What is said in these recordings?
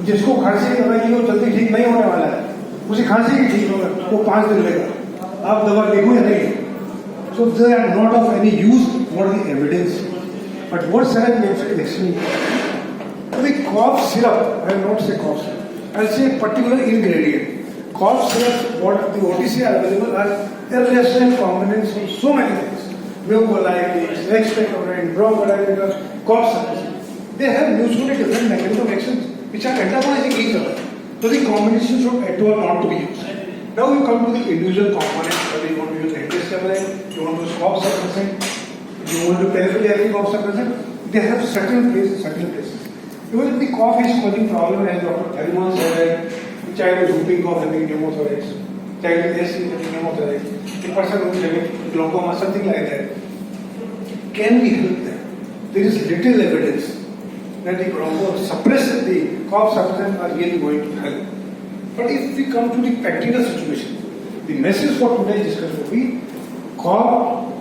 जिसको खांसी की दवाई वो जल्दी ठीक नहीं होने वाला है, उसे खांसी ही ठीक होगा, वो 5 दिन लेगा, आप दवा लिखो या नहीं। So they are not of any use for the evidence, but what sir mentioned extreme the cough syrup, I will not say cough syrup, I will say particular ingredient. Cough syrup, what the OTC are available are irrational components of so many things. Mucolytics, expectorant, bronchodilators, cough suppressants. They have mutually different mechanism of action which are antagonizing each other. So the combination should at all not to be used. Now you come to the individual components, whether you want to use antihistamine, you want to use cough suppressant, you want to peripherally cough suppressant, they have certain places. Even if the cough is causing problem, as Dr. Thaliman said, the child is whooping cough having pneumothorax, child is SC having pneumothorax, the person who is having glaucoma, something like that. Can we help them? There is little evidence that the broncho suppress the cough suppressants are really going to help. But if we come to the practical situation, the message for today's discussion will be cough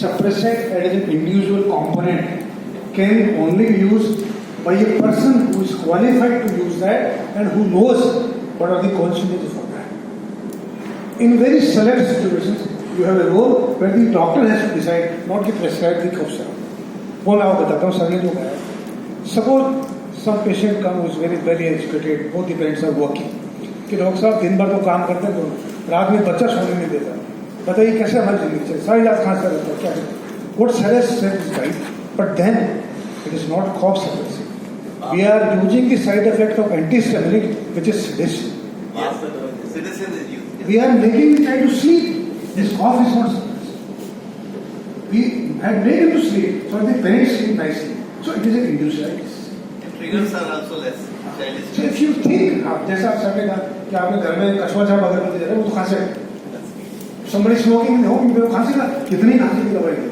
suppressant as an individual component can only be used by a person who is qualified to use that and who knows what are the consequences for that. In very select situations, you have a role where the doctor has to decide not to prescribe the cough syrup. बोला आप बताता हूँ sir ने जो कहा है, suppose some patient come who is very educated, both the parents are working, कि doctor साहब दिन भर तो काम करते हैं तो रात में बच्चा सोने नहीं देता, बताइए कैसे हमारी जिंदगी चले, सारी रात खांसता रहता है, क्या करें? What Sir has said is right, but then it is not cough suppressant. We are using the side effect of antihistaminic, which is sedation. Yes, sedation is used. We are making the child to sleep. This cough is not suppressed. We have made him to sleep, so the parents sleep nicely. So it is an individualitis. The triggers are also less. So if you think, जैसा आप सबने कहा कि आपने घर में कछुआ छाप अगर बदल रहे वो तो खांसे, somebody smoking in the home, वो खांसी का कितनी खांसी की दवाई है.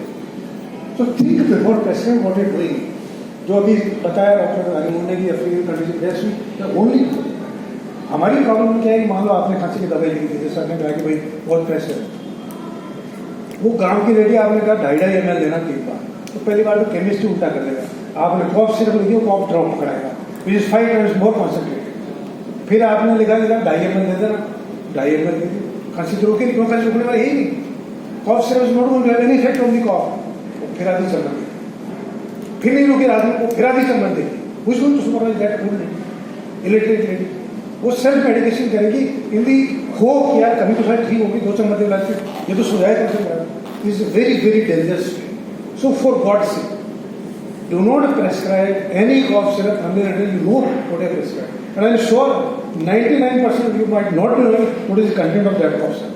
So think before prescribing what you're doing. जो अभी बताया डॉक्टर अलीमोन ने कि अफ्रीकन कंडीशन ओनली हमारी प्रॉब्लम क्या है कि मान लो आपने खांसी की दवाई लिखी थी, सर ने कहा कि भाई बहुत प्रेशर, वो गांव की लेडी आपने कहा 2.5 ml लेना 3 बार, तो पहली बार तो केमिस्ट उल्टा कर देगा, आपने कॉफ सिरप लिखी कॉफ ड्रॉप कराएगा which is 5 times more concentrated, फिर आपने लिखा 2.5 ml दे देना, 2.5 ml दे दी, खांसी तो रोके क्यों, खांसी रुकने वाला यही नहीं, cough syrup not going to have any effect on the cough, फिर आदमी चल रही फिर नहीं रुके आदमी को, फिर आदमी चल बंदे कुछ तो सुपर दैट फूड नहीं इलिटरेट लेडी वो सेल्फ मेडिकेशन करेगी इन दी होप कि यार कभी तो शायद ठीक होगी, 2 चम्मच दे लाते ये तो सुधार कर सकता is very dangerous. So for God sake do not prescribe any cough syrup until you know what I prescribe. And I am sure 99% of you might not know what is the content of that cough syrup.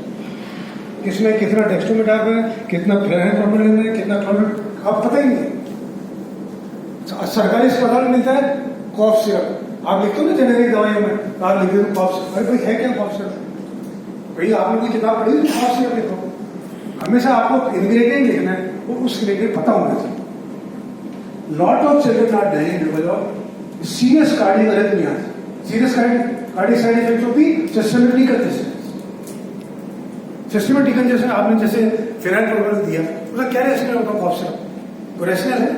किसमें कितना डेक्स्ट्रोमेटाप है, कितना फेनोमेन है, कितना chloride, आप पता ही नहीं. सरकारी अस्पताल में मिलता है कॉफ सिरप, आप लिखते हो ना जेनेरिक दवाइयों में, आप लिखते हो कॉफ सिरप, अरे भाई है क्या कॉफ सिरप? भाई आपने कोई किताब पढ़ी तो कॉफ सिरप लिखो. हमेशा आपको इंग्रेडिएंट लिखना है, वो उस इंग्रेडिएंट पता होना चाहिए. Lot of children are dying because of serious cardiac arrhythmia. Serious cardiac side effect होती सिस्टमेटिक कंजेशन. सिस्टमेटिक कंजेशन आपने जैसे फिनाइल प्रोग्राम दिया, उसका क्या रेशनल होगा कॉफ सिरप? वो रेशनल है.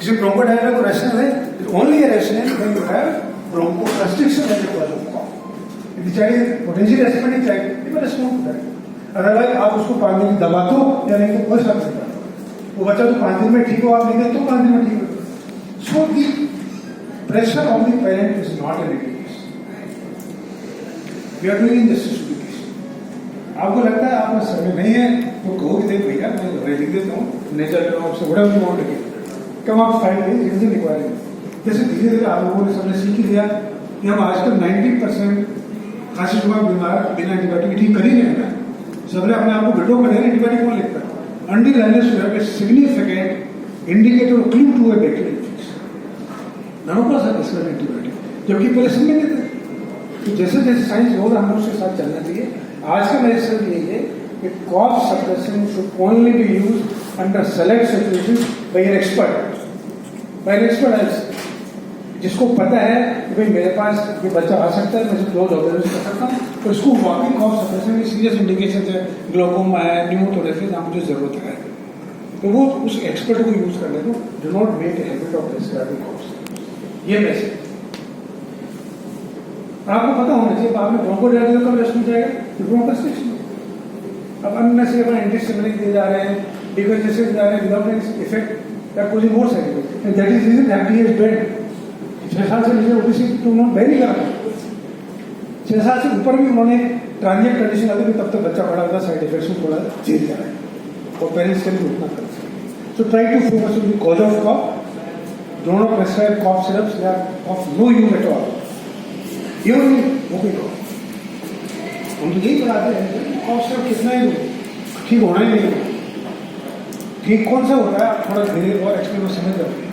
किसी ब्रोंकोडायलेटर को रेशनल है, only rational when you have bronchoconstriction as a cause of cough. If the child is potentially aspirating child, you can respond to that. Otherwise आप उसको 5 दिन दबा दो या नहीं तो कोई फर्क नहीं पड़ता. वो बच्चा तो 5 दिन में ठीक हो, आप नहीं देते तो 5 दिन में ठीक हो. So the pressure on the parent is not an indication. We are doing justice to education. आपको लगता है आपका समय नहीं है तो कहो कि देख भैया मैं दवाई लिख देता हूँ, नेचर से बड़ा भी वांट टू कम आप फाइल में रीजन रिक्वायरिंग. जैसे धीरे धीरे आप लोगों ने सबने सीख लिया कि हम आजकल 90% खांसी जुकाम बीमार बिना एंटीबायोटिक ठीक कर ही नहीं है. सबने अपने आप को विड्रॉ कर दिया, एंटीबायोटिक कौन लिखता है? Under unless you have a significant indicator और clue to a bacterial infection, none of us are prescribe antibiotic, जबकि पहले समझ नहीं थे. तो जैसे जैसे साइंस हो रहा है हमें उसके साथ चलना चाहिए. आज का मेडिसिन यही है कि cough suppression should only be used under select situations by an expert जिसको पता है कि भाई मेरे पास ये बच्चा आ सकता है, मैं इसे क्लोज ऑब्जर्वेशन कर सकता हूँ, तो इसको वॉकिंग कॉफ सप्रेशन की सीरियस इंडिकेशन है, ग्लोकोमा है, न्यूमोथोरेसिस, जहाँ मुझे जरूरत है, तो वो उस एक्सपर्ट को यूज करने दो. Do not make a habit of prescribing cough. ये मैसेज आपको पता होना चाहिए, आपने ब्रोंकोडायलिसिस का कब रेस्पॉन्स जाएगा, ब्रोंकोस्ट्रिक्शन। अब अननेसेसरी एंटीसिमिलिक दिए जा रहे हैं, डिकंजेस्टेंट जा रहे हैं without any effect, that causing more side effect, and that is reason FDA is banned. 6 साल से नीचे ओबेसिटी तो उन्होंने बैन ही करा था। 6 साल से ऊपर भी उन्होंने ट्रांजिएंट कंडीशन अभी भी, तब तक बच्चा बड़ा होता, साइड इफेक्ट्स में थोड़ा झेल जा रहा है, और पेरेंट्स के लिए उतना कर सकते। So try to focus on the cause of cough, do not prescribe cough syrups या of no use at all. ये नहीं ओके कॉफ, हम तो यही बताते हैं कॉफ सिरप कितना ही ठीक होना ही नहीं, ठीक कौन सा होता है आप थोड़ा धीरे और एक्सप्लेन समझ जाते हैं।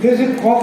जैसे कॉफ